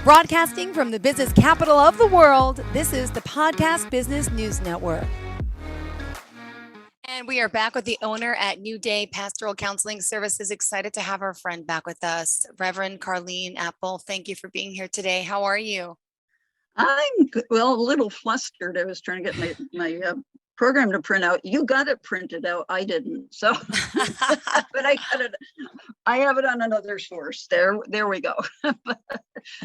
Broadcasting from the business capital of the world, this is the Podcast Business News Network. And we are back with the owner at New Day Pastoral Counseling Services. Excited to have our friend back with us, Reverend Carlene Appel. Thank you for being here today. How are you? I'm good. Well, a little flustered. I was trying to get my program to print out. You got it printed out. I didn't. So, but I got it. I have it on another source. There we go.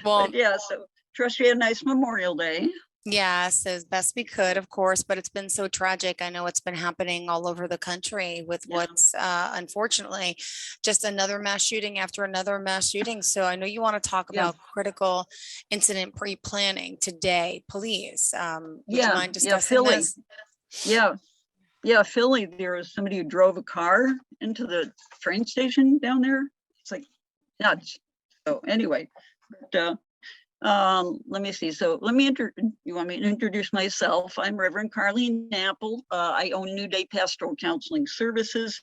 Well, but yeah. So, trust you had a nice Memorial Day. yes, as best we could, of course, but it's been so tragic. I know it's been happening all over the country with what's unfortunately just another mass shooting after another mass shooting. So I know you want to talk about critical incident pre-planning today, please. Would you mind discussing Philly. this? Yeah, Philly. There was somebody who drove a car into the train station down there. It's like nuts. So anyway, but, let me see. So you want me to introduce myself? I'm Reverend Carlene Appel. I own New Day Pastoral Counseling Services.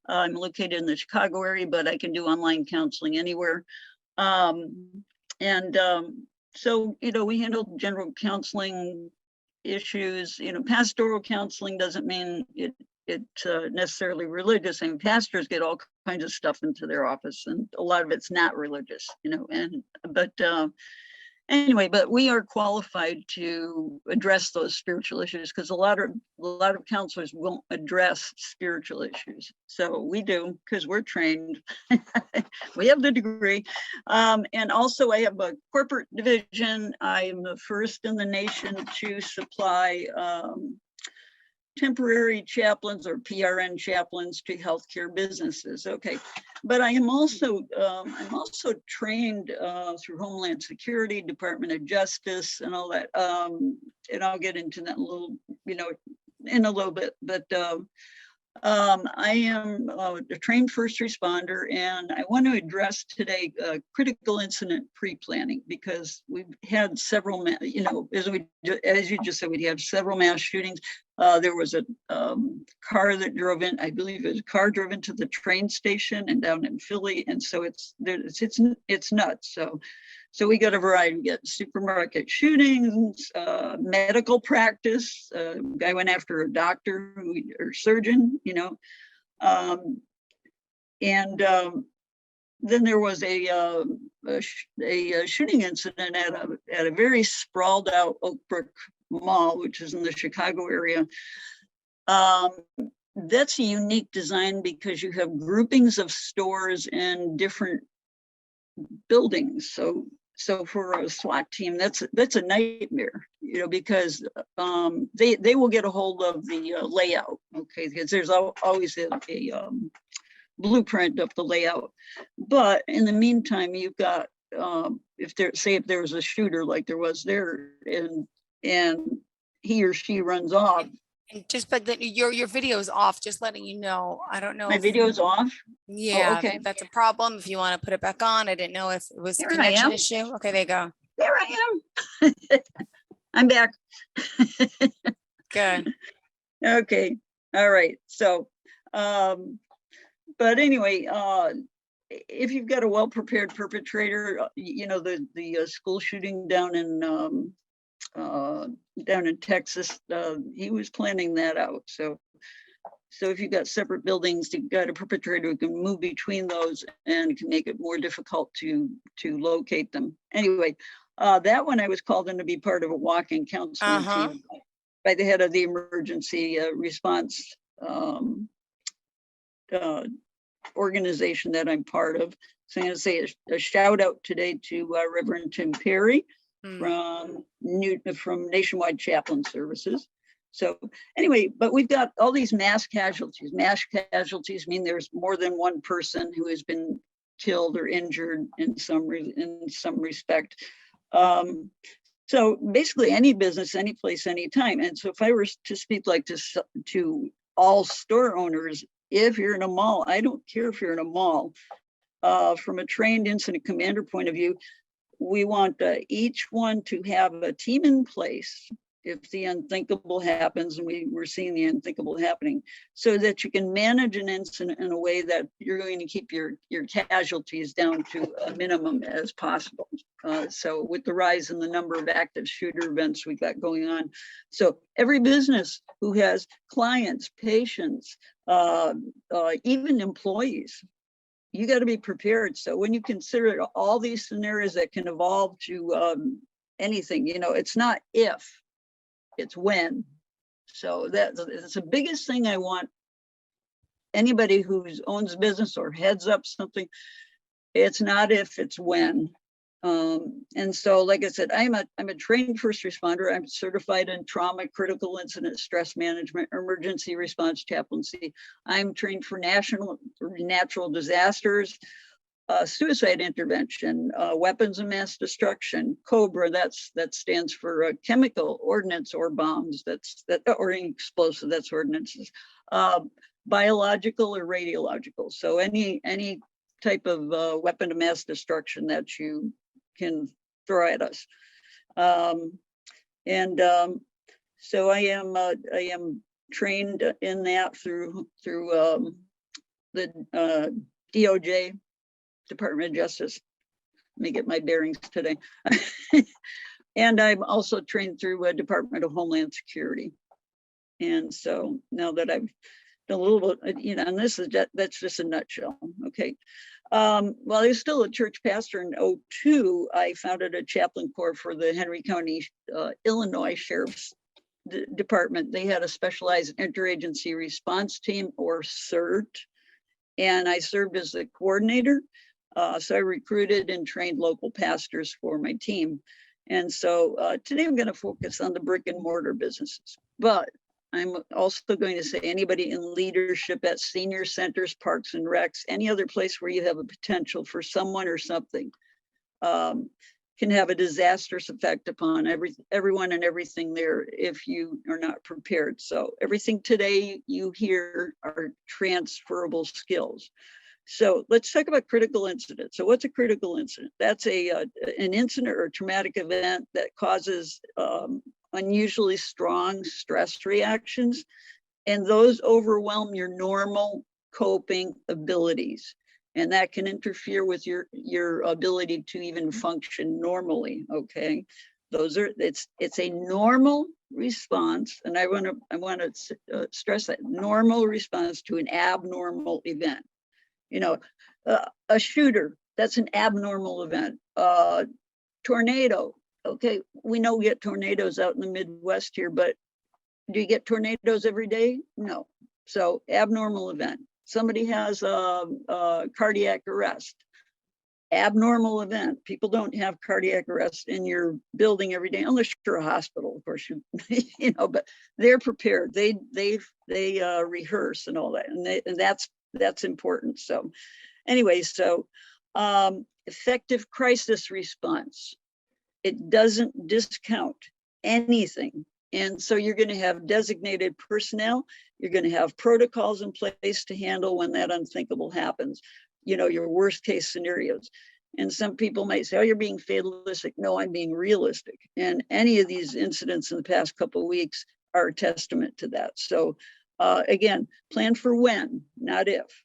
I'm located in the Chicago area, but I can do online counseling anywhere. So, we handle general counseling issues. Pastoral counseling doesn't mean it necessarily religious. I mean, pastors get all kinds of stuff into their office, and a lot of it's not religious, Anyway, but we are qualified to address those spiritual issues because a lot of counselors won't address spiritual issues. So we do because we're trained. We have the degree. And also I have a corporate division. I'm the first in the nation to supply temporary chaplains or PRN chaplains to healthcare businesses. Okay, but I am also trained through Homeland Security, Department of Justice, and all that. And I'll get into that in a little bit. But I am a trained first responder, and I want to address today critical incident pre-planning because we've had several, as you just said, we had several mass shootings. There was a car that drove in, I believe it was a car drove into the train station and down in Philly, and so it's nuts. So we got a variety. We got supermarket shootings, medical practice. Guy went after a doctor or surgeon, then there was a shooting incident at a very sprawled out Oak Brook Mall, which is in the Chicago area. That's a unique design because you have groupings of stores in different buildings. So for a SWAT team, that's a nightmare, because they will get a hold of the layout, okay, because there's always a blueprint of the layout. But in the meantime, you've got if there was a shooter like there was there, and he or she runs off. But your video is off, just letting you know. I don't know. My video is off? Yeah, oh, okay. That's a problem. If you want to put it back on, I didn't know if it was a connection issue. Okay, there you go. There I am. I'm back. Good. Okay. All right. So, but anyway, if you've got a well-prepared perpetrator, the school shooting down in Texas, he was planning that out. So if you've got separate buildings, you've got a perpetrator who can move between those and can make it more difficult to locate them. Anyway, that one I was called in to be part of a walk-in counseling team by the head of the emergency response organization that I'm part of. So I'm going to say a shout out today to Reverend Tim Perry from Nationwide Chaplain Services. So anyway, but we've got all these mass casualties. Mass casualties mean there's more than one person who has been killed or injured in some respect. So basically any business, any place, anytime. And so if I were to speak like this to all store owners, if you're in a mall, I don't care if you're in a mall, from a trained incident commander point of view, we want each one to have a team in place if the unthinkable happens, and we're seeing the unthinkable happening, so that you can manage an incident in a way that you're going to keep your casualties down to a minimum as possible. So with the rise in the number of active shooter events we got going on, so every business who has clients, patients, even employees, you got to be prepared. So when you consider all these scenarios that can evolve to anything, it's not if, it's when. So that's the biggest thing I want anybody who owns a business or heads up something. It's not if, it's when. And so, like I said, I'm a trained first responder. I'm certified in trauma, critical incident, stress management, emergency response chaplaincy. I'm trained for natural disasters, suicide intervention, weapons of mass destruction, COBRA, that stands for chemical ordnance or bombs, or explosive, that's ordinances, biological or radiological. So any type of weapon of mass destruction that you can throw at us. So I am trained in that through the DOJ, Department of Justice. Let me get my bearings today. And I'm also trained through a Department of Homeland Security. And so now that I've done a little bit, and that's just a nutshell. Okay. While I was still a church pastor in 2002, I founded a chaplain corps for the Henry County, Illinois Sheriff's Department. They had a specialized interagency response team, or CERT, and I served as the coordinator. So I recruited and trained local pastors for my team. And so today I'm going to focus on the brick and mortar businesses, but I'm also going to say anybody in leadership at senior centers, parks and recs, any other place where you have a potential for someone or something can have a disastrous effect upon everyone and everything there if you are not prepared. So everything today you hear are transferable skills. So let's talk about critical incidents. So what's a critical incident? That's an incident or a traumatic event that causes unusually strong stress reactions, and those overwhelm your normal coping abilities. And that can interfere with your ability to even function normally, okay? It's a normal response, and I want to stress that, normal response to an abnormal event. A shooter, that's an abnormal event. Tornado, okay, we know we get tornadoes out in the Midwest here, but do you get tornadoes every day? No. So abnormal event. Somebody has a cardiac arrest. Abnormal event. People don't have cardiac arrest in your building every day, unless you're a hospital, of course. But they're prepared. They rehearse and all that, and that's important. So, anyway, so effective crisis response. It doesn't discount anything. And so you're going to have designated personnel. You're going to have protocols in place to handle when that unthinkable happens, your worst case scenarios. And some people might say, oh, you're being fatalistic. No, I'm being realistic. And any of these incidents in the past couple of weeks are a testament to that. So again, plan for when, not if,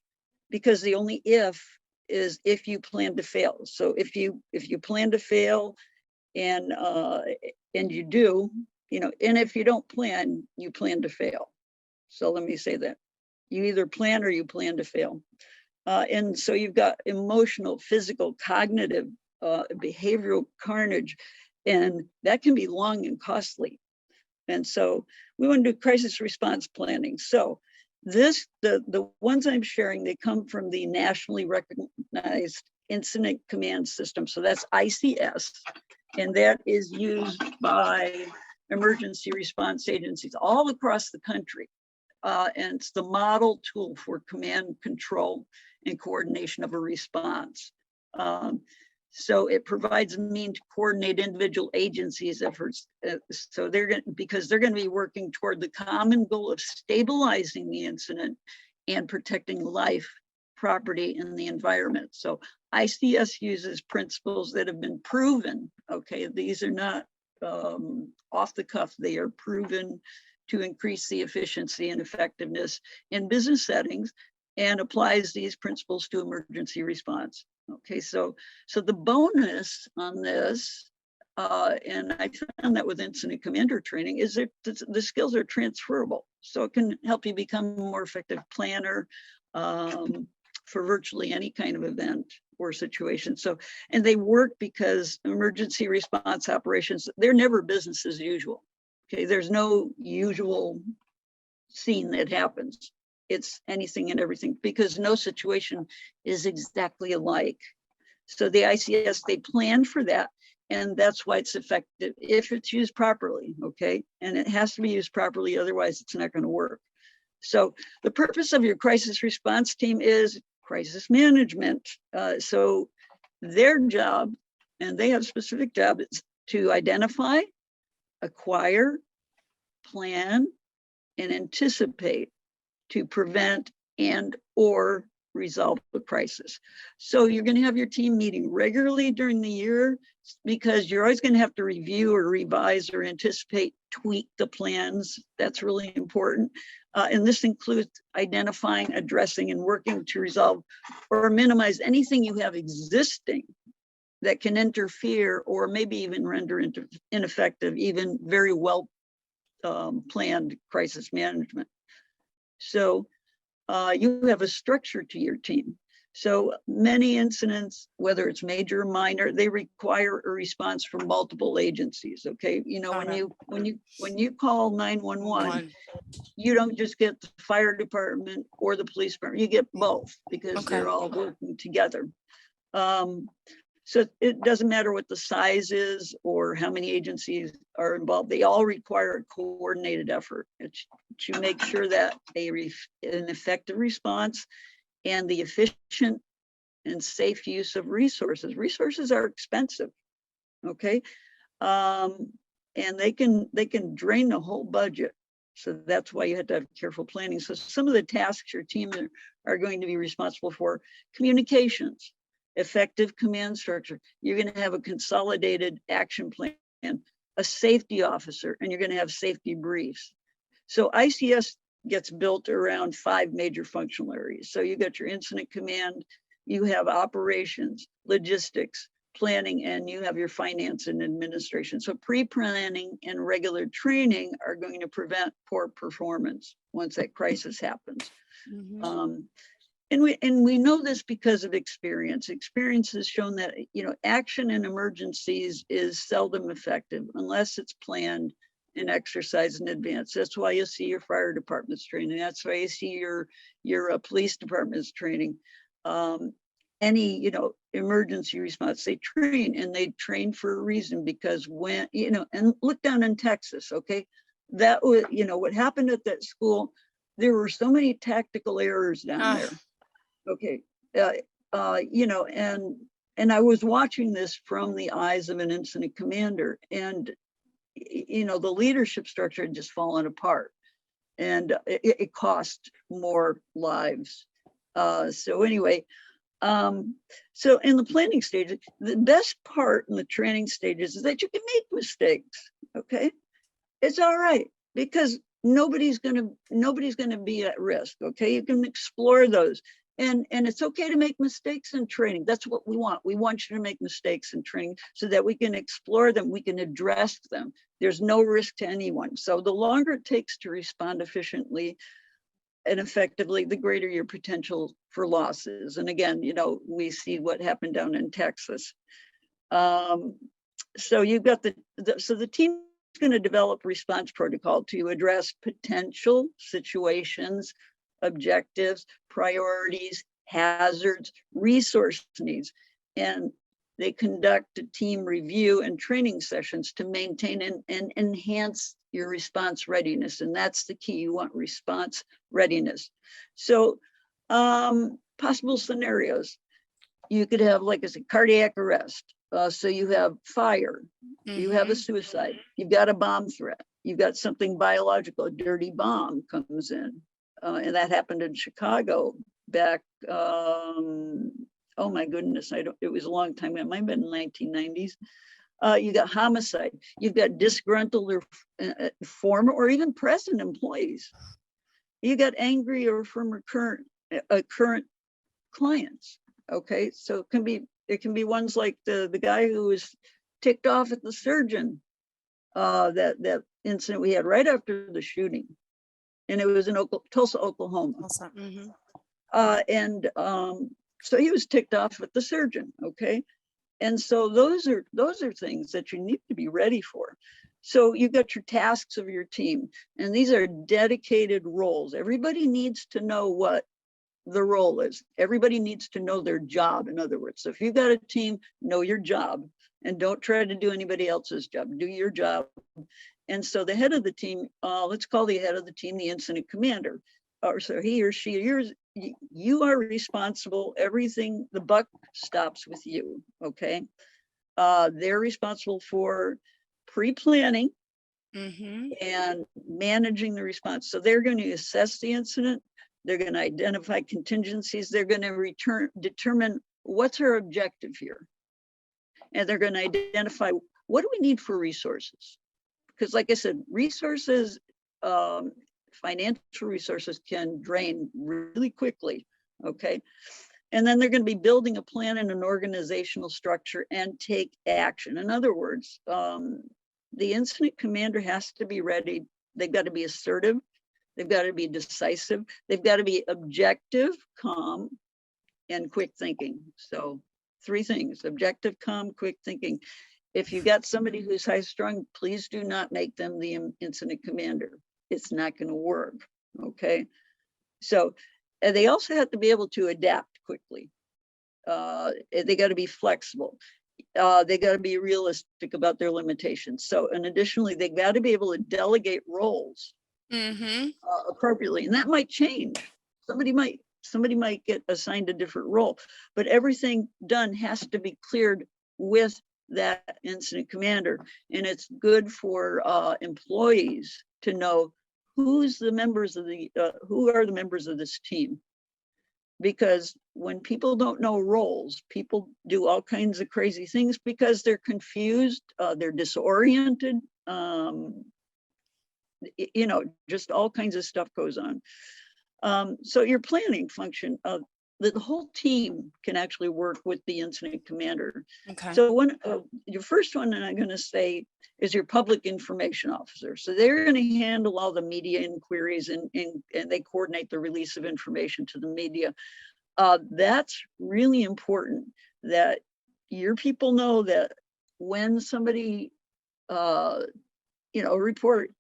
because the only if is if you plan to fail. So if you plan to fail and you do, and if you don't plan, you plan to fail. So let me say that. You either plan or you plan to fail. And so you've got emotional, physical, cognitive, behavioral carnage, and that can be long and costly. And so we want to do crisis response planning. So the ones I'm sharing, they come from the nationally recognized incident command system. So that's ICS, and that is used by emergency response agencies all across the country. And it's the model tool for command, control, and coordination of a response. So it provides a means to coordinate individual agencies' efforts. So because they're going to be working toward the common goal of stabilizing the incident and protecting life, property, and the environment. So ICS uses principles that have been proven. Okay, these are not off the cuff. They are proven to increase the efficiency and effectiveness in business settings and applies these principles to emergency response. Okay, so the bonus on this, and I found that with incident commander training, is that the skills are transferable. So it can help you become a more effective planner for virtually any kind of event or situation. So, and they work because emergency response operations, they're never business as usual. Okay, there's no usual scene that happens. It's anything and everything because no situation is exactly alike. So the ICS, they plan for that. And that's why it's effective if it's used properly, okay? And it has to be used properly, otherwise it's not gonna work. So the purpose of your crisis response team is crisis management. So their job, and they have specific job, is to identify, acquire, plan, and anticipate to prevent and or resolve the crisis. So you're going to have your team meeting regularly during the year because you're always going to have to review or revise or anticipate, tweak the plans. That's really important. And this includes identifying, addressing, and working to resolve or minimize anything you have existing that can interfere or maybe even render ineffective, even very well planned crisis management. So you have a structure to your team. So many incidents, whether it's major or minor, they require a response from multiple agencies. Okay, you know, when you call 911, you don't just get the fire department or the police department, you get both because they're all working together. So it doesn't matter what the size is or how many agencies are involved. They all require a coordinated effort to make sure that an effective response and the efficient and safe use of resources. Resources are expensive, okay? And they can drain the whole budget. So that's why you have to have careful planning. So some of the tasks your team are going to be responsible for: communications, effective command structure. You're going to have a consolidated action plan, a safety officer, and you're going to have safety briefs. So ICS gets built around 5 major functional areas. So you got your incident command, you have operations, logistics, planning, and you have your finance and administration. So pre-planning and regular training are going to prevent poor performance once that crisis happens. And we know this because of experience. Experience has shown that, you know, action in emergencies is seldom effective unless it's planned and exercised in advance. That's why you see your fire department's training. That's why you see your police department's training. Any, you know, emergency response, they train for a reason, because when, you know, and look down in Texas, okay, that was, you know, what happened at that school, there were so many tactical errors down there. Okay, you know, and I was watching this from the eyes of an incident commander, and you know, the leadership structure had just fallen apart, and it cost more lives. So anyway, so in the planning stages, the best part in the training stages is that you can make mistakes. Okay, it's all right, because nobody's gonna be at risk. Okay, you can explore those. And it's okay to make mistakes in training. That's what we want. We want you to make mistakes in training so that we can explore them, we can address them. There's no risk to anyone. So the longer it takes to respond efficiently and effectively, the greater your potential for losses. And again, you know, we see what happened down in Texas. So you've got the team is going to develop response protocol to address potential situations, objectives, priorities, hazards, resource needs, and they conduct a team review and training sessions to maintain and enhance your response readiness. And that's the key. You want response readiness. So possible scenarios, you could have, like I said, cardiac arrest. So you have fire, you have a suicide, you've got a bomb threat, you've got something biological, a dirty bomb comes in. And that happened in Chicago back, oh my goodness, it was a long time, it might have been in the 1990s. You got homicide. You've got disgruntled or former or even present employees. You got angry or former current clients. Okay, so it can be ones like the guy who was ticked off at the surgeon. That incident we had right after the shooting, and it was in Tulsa, Oklahoma. Awesome. Mm-hmm. So he was ticked off at the surgeon. Okay, and so those are things that you need to be ready for. So you've got your tasks of your team, and these are dedicated roles. Everybody needs to know what the role is. Everybody needs to know their job, in other words. So if you've got a team, know your job and don't try to do anybody else's job. Do your job. And so the head of the team, let's call the head of the team the incident commander. Or so he or she, you are responsible. Everything, the buck stops with you, okay? They're responsible for pre-planning and managing the response. So they're going to assess the incident. They're going to identify contingencies. They're going to determine what's our objective here. And they're going to identify what do we need for resources? Because like I said, resources, financial resources can drain really quickly, okay? And then they're going to be building a plan and an organizational structure and take action. In other words, the incident commander has to be ready. They've got to be assertive. They've got to be decisive. They've got to be objective, calm, and quick thinking. So 3 things: objective, calm, quick thinking. If you got somebody who's high strung, please do not make them the incident commander. It's not going to work. Okay. So they also have to be able to adapt quickly. They got to be flexible. They got to be realistic about their limitations. So, and additionally, they got to be able to delegate roles appropriately, and that might change. Somebody might get assigned a different role, but everything done has to be cleared with that incident commander. And it's good for employees to know who are the members of this team. Because when people don't know roles, people do all kinds of crazy things because they're confused, they're disoriented, just all kinds of stuff goes on. So your planning function, the whole team can actually work with the incident commander. Okay. So your first one, and I'm going to say, is your public information officer. So they're going to handle all the media inquiries and they coordinate the release of information to the media. That's really important that your people know that when somebody, report,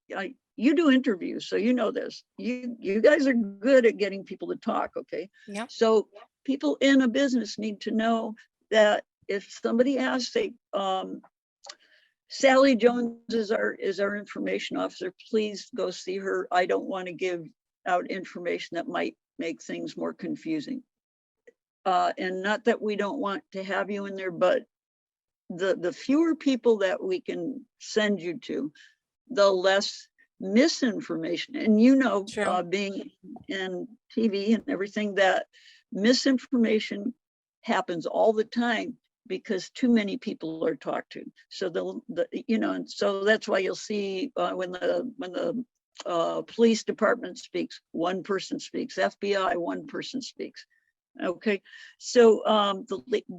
you do interviews, so you know this. You guys are good at getting people to talk, okay? Yep. So people in a business need to know that if somebody asks, say, Sally Jones is our information officer, please go see her. I don't want to give out information that might make things more confusing. And not that we don't want to have you in there, but the fewer people that we can send you to, the less misinformation. And being in TV and everything, that misinformation happens all the time because too many people are talked to. So and so that's why you'll see when the police department speaks, one person speaks. FBI, one person speaks. Okay, so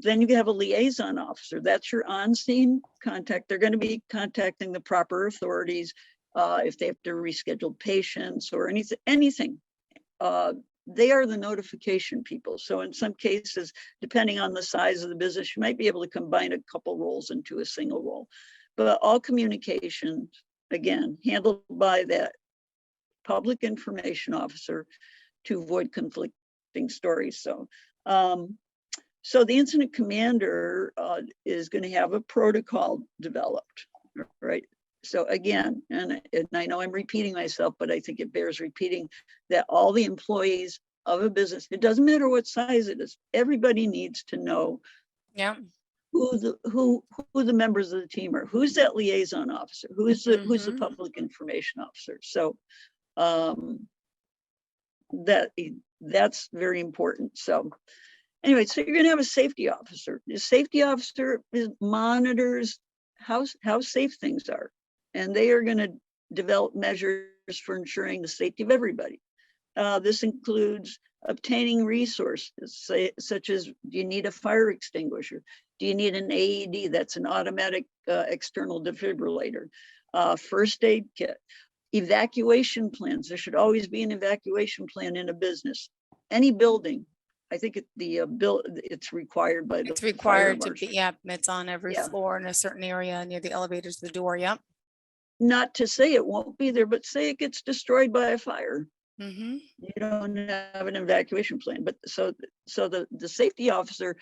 then you have a liaison officer. That's your on-scene contact. They're going to be contacting the proper authorities if they have to reschedule patients or anything. They are the notification people. So in some cases, depending on the size of the business, you might be able to combine a couple roles into a single role. But all communications, again, handled by that public information officer to avoid conflicting stories. So, so the incident commander is going to have a protocol developed, right? So again, and I know I'm repeating myself, but I think it bears repeating that all the employees of a business, it doesn't matter what size it is, everybody needs to know who the members of the team are, who's that liaison officer, who's the public information officer. So that's very important. So anyway, so you're going to have a safety officer. The safety officer monitors how safe things are. And they are going to develop measures for ensuring the safety of everybody. This includes obtaining resources, such as, do you need a fire extinguisher? Do you need an AED? That's an automatic external defibrillator. First aid kit. Evacuation plans. There should always be an evacuation plan in a business. Any building. I think it's required by the It's fire required to marshal. be, yeah, it's on every Yeah. floor in a certain area near the elevators, the door, yep. Not to say it won't be there, but say it gets destroyed by a fire. Mhm. You don't have an evacuation plan. But so the safety officer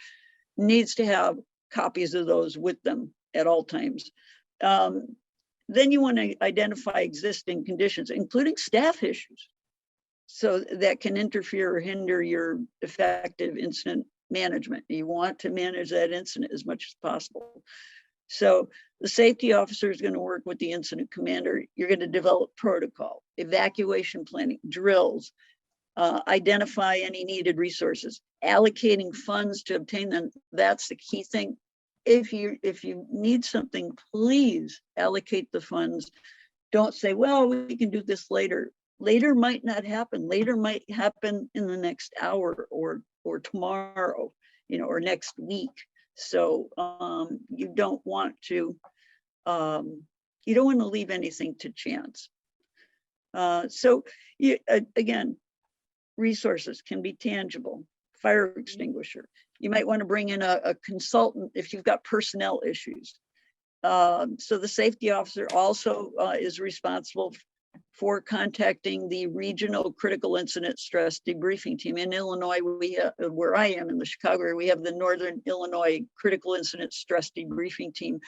needs to have copies of those with them at all times. Then you want to identify existing conditions, including staff issues, so that can interfere or hinder your effective incident management. You want to manage that incident as much as possible. So the safety officer is going to work with the incident commander. You're going to develop protocol, evacuation planning, drills, identify any needed resources, allocating funds to obtain them. That's the key thing. If you need something, please allocate the funds. Don't say, well, we can do this later. Later might not happen. Later might happen in the next hour or tomorrow, or next week. So you don't want to leave anything to chance. Again, resources can be tangible. Fire extinguisher. You might want to bring in a consultant if you've got personnel issues. So the safety officer also is responsible for contacting the regional critical incident stress debriefing team. In Illinois, where I am in the Chicago area, we have the Northern Illinois critical incident stress debriefing team.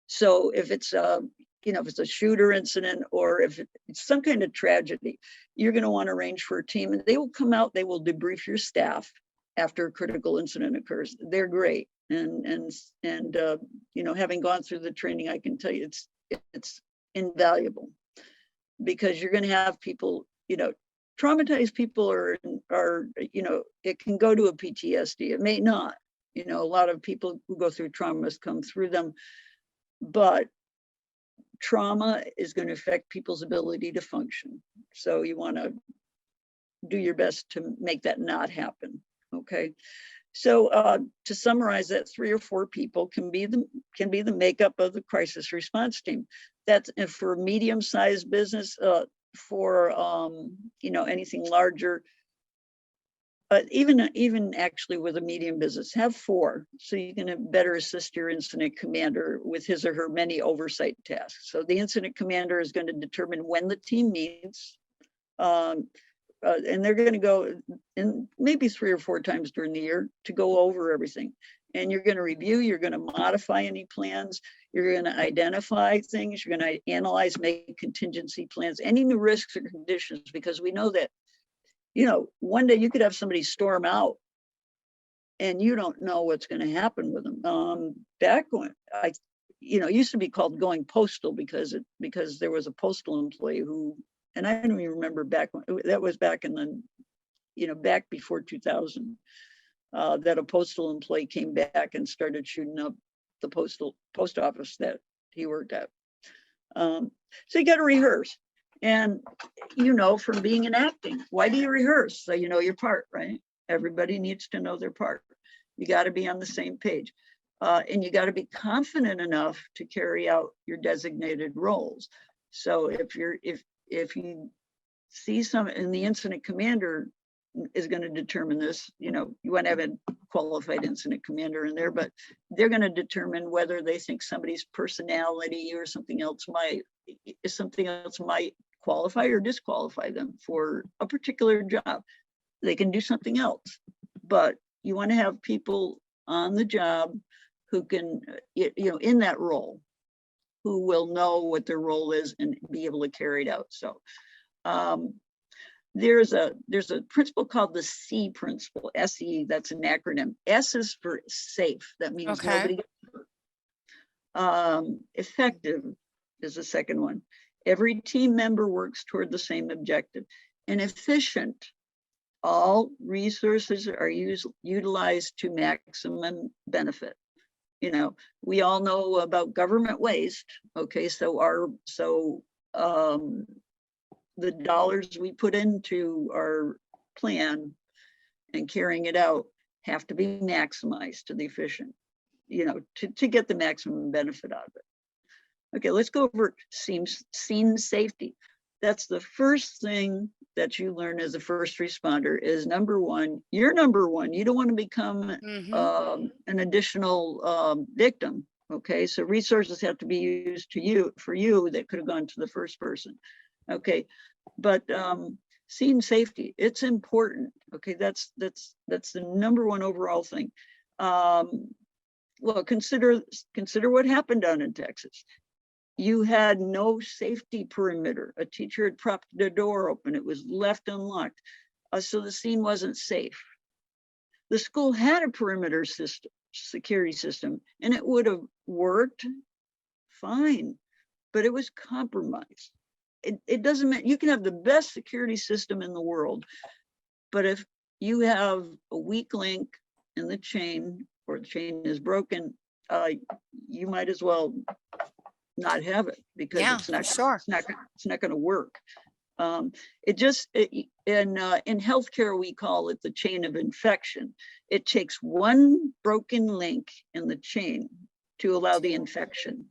So if it's if it's a shooter incident or if it's some kind of tragedy, you're going to want to arrange for a team, and they will come out. They will debrief your staff after a critical incident occurs. They're great, and having gone through the training, I can tell you it's invaluable, because you're going to have people, traumatized people are it can go to a PTSD. It may not. A lot of people who go through traumas come through them, but trauma is going to affect people's ability to function. So you want to do your best to make that not happen. Okay. So to summarize, that 3 or 4 people can be the makeup of the crisis response team. That's for medium-sized business. For anything larger, even actually with a medium business, have 4, so you can better assist your incident commander with his or her many oversight tasks. So the incident commander is going to determine when the team meets, and they're going to go in maybe 3 or 4 times during the year to go over everything. And you're going to review, you're going to modify any plans, you're going to identify things, you're going to analyze, make contingency plans, any new risks or conditions, because we know that, one day you could have somebody storm out and you don't know what's going to happen with them. Back when it used to be called going postal, because there was a postal employee who, and I don't even remember back when, that was back in the, back before 2000, that a postal employee came back and started shooting up the post office that he worked at. So you got to rehearse. And from being in acting, why do you rehearse? So you know your part, right? Everybody needs to know their part. You got to be on the same page. And you got to be confident enough to carry out your designated roles. So if you see and the incident commander is going to determine this, you want to have a qualified incident commander in there, but they're going to determine whether they think somebody's personality or something else might qualify or disqualify them for a particular job. They can do something else, but you want to have people on the job who can, in that role, who will know what their role is and be able to carry it out. So there's a principle called the C principle, SE, that's an acronym. S is for safe. That means nobody gets hurt. Effective is the second one. Every team member works toward the same objective. And efficient, all resources are utilized to maximum benefit. You know, we all know about government waste. Okay, so the dollars we put into our plan and carrying it out have to be maximized to the efficient, you know, to get the maximum benefit out of it. Okay, let's go over scene safety. That's the first thing that you learn as a first responder is number one, you're number one. You don't want to become an additional victim. Okay, so resources have to be used for you that could have gone to the first person. Okay, but scene safety, it's important. Okay, that's the number one overall thing. Well, consider what happened down in Texas. You had no safety perimeter. A teacher had propped the door open. It was left unlocked. So the scene wasn't safe. The school had a perimeter system, security system, and it would have worked fine, but it was compromised. It doesn't mean you can have the best security system in the world, but if you have a weak link in the chain or the chain is broken, you might as well not have it because it's not going to work. In healthcare, we call it the chain of infection. It takes one broken link in the chain to allow the infection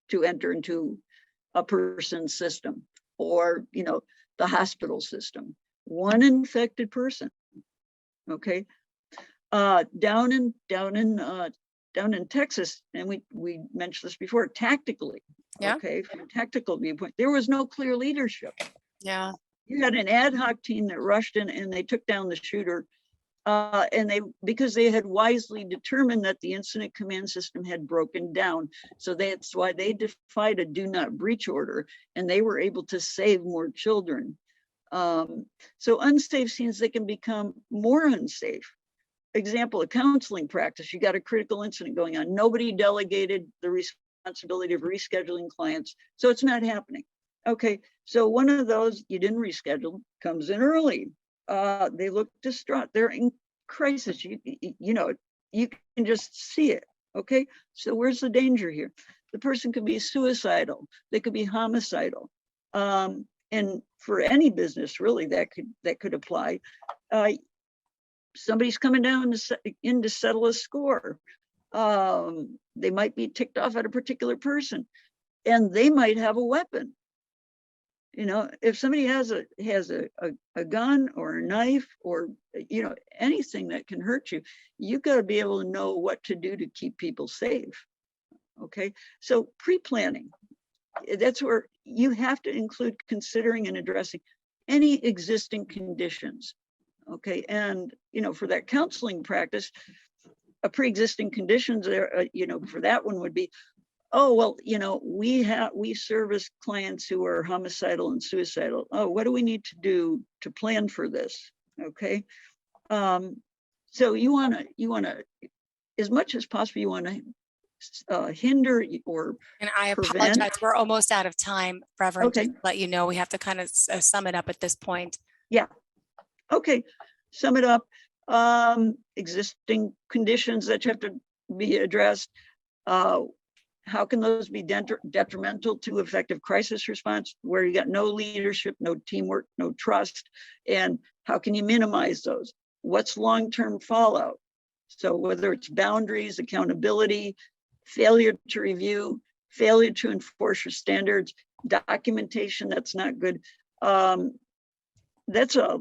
to enter into a person's system or, you know, the hospital system. One infected person. Okay. Down in Texas, and we mentioned this before, tactically, okay, from a tactical viewpoint, there was no clear leadership. Yeah. You had an ad hoc team that rushed in and they took down the shooter, because they had wisely determined that the incident command system had broken down. So that's why they defied a do not breach order, and they were able to save more children. So unsafe scenes, they can become more unsafe. Example, a counseling practice, you got a critical incident going on. Nobody delegated the responsibility of rescheduling clients, so it's not happening. Okay, so one of those you didn't reschedule comes in early. They look distraught. They're in crisis. You know, you can just see it. Okay, so where's the danger here? The person could be suicidal. They could be homicidal. And for any business, really, that could apply. Somebody's coming down in to settle a score. They might be ticked off at a particular person, and they might have a weapon. You know, if somebody has a gun or a knife or, you know, anything that can hurt you, you got to be able to know what to do to keep people safe. Okay, so pre-planning, that's where you have to include considering and addressing any existing conditions. Okay, and, you know, for that counseling practice, a pre-existing conditions there, you know, for that one would be, oh, well, you know, we service clients who are homicidal and suicidal. Oh, what do we need to do to plan for this? Okay. So you want to, as much as possible, you want to hinder or And I prevent. apologize. We're almost out of time, Reverend. Okay. Just to let you know, we have to kind of sum it up at this point. Yeah. Okay. Sum it up. Existing conditions that have to be addressed. How can those be detrimental to effective crisis response where you got no leadership, no teamwork, no trust? And how can you minimize those? What's long-term fallout? So whether it's boundaries, accountability, failure to review, failure to enforce your standards, documentation that's not good. That's a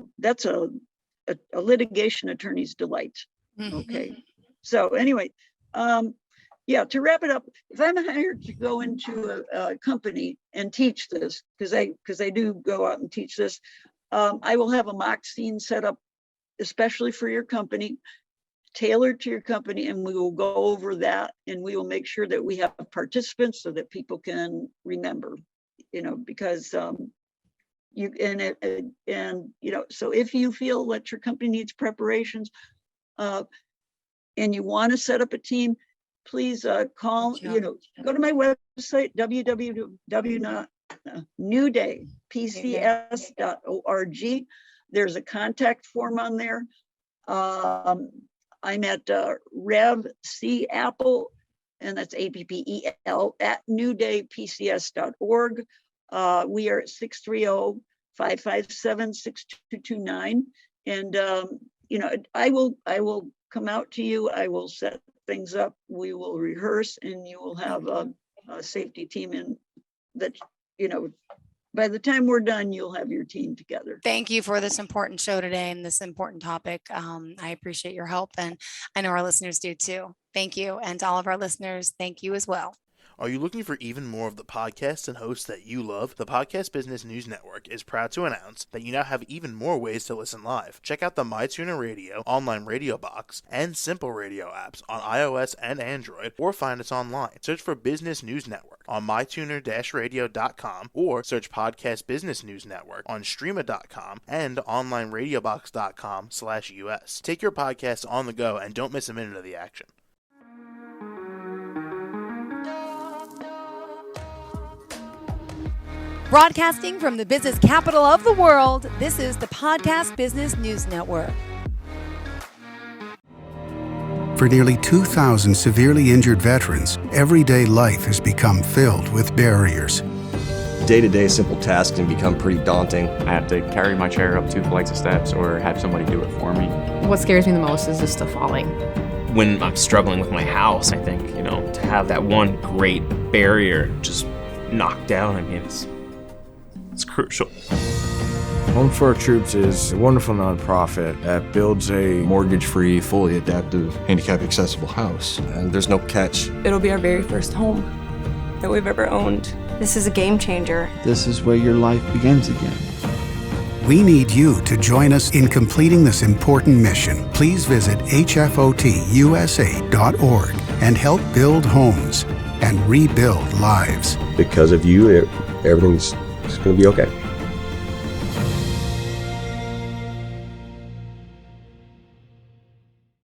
litigation attorney's delight. Okay. So anyway, yeah, to wrap it up, if I'm hired to go into a company and teach this, because I do go out and teach this, I will have a mock scene set up, especially for your company, tailored to your company, and we will go over that, and we will make sure that we have participants so that people can remember, you know, because you know, so if you feel that your company needs preparations, and you want to set up a team, please call, you know, go to my website, www.newdaypcs.org. There's a contact form on there. I'm at Rev C Appel, and that's APPEL at newdaypcs.org. We are at 630-557-6229. And, I will come out to you. I will set things up. We will rehearse, and you will have a safety team in that, by the time we're done, you'll have your team together. Thank you for this important show today and this important topic. I appreciate your help, and I know our listeners do too. Thank you. And to all of our listeners, thank you as well. Are you looking for even more of the podcasts and hosts that you love? The Podcast Business News Network is proud to announce that you now have even more ways to listen live. Check out the MyTuner Radio, online radio box, and Simple Radio apps on iOS and Android, or find us online. Search for Business News Network on mytuner-radio.com, or search Podcast Business News Network on streama.com and onlineradiobox.com/US. Take your podcast on the go and don't miss a minute of the action. Broadcasting from the business capital of the world, this is the Podcast Business News Network. For nearly 2,000 severely injured veterans, everyday life has become filled with barriers. Day-to-day simple tasks can become pretty daunting. I have to carry my chair up 2 flights of steps or have somebody do it for me. What scares me the most is just the falling. When I'm struggling with my house, I think, to have that one great barrier just knocked down, it's crucial. Home for Our Troops is a wonderful nonprofit that builds a Mortgage-free, fully adaptive, handicap-accessible house. And there's no catch. It'll be our very first home that we've ever owned. This is a game changer. This is where your life begins again. We need you to join us in completing this important mission. Please visit hfotusa.org and help build homes and rebuild lives. Because of you, everything's going to be okay.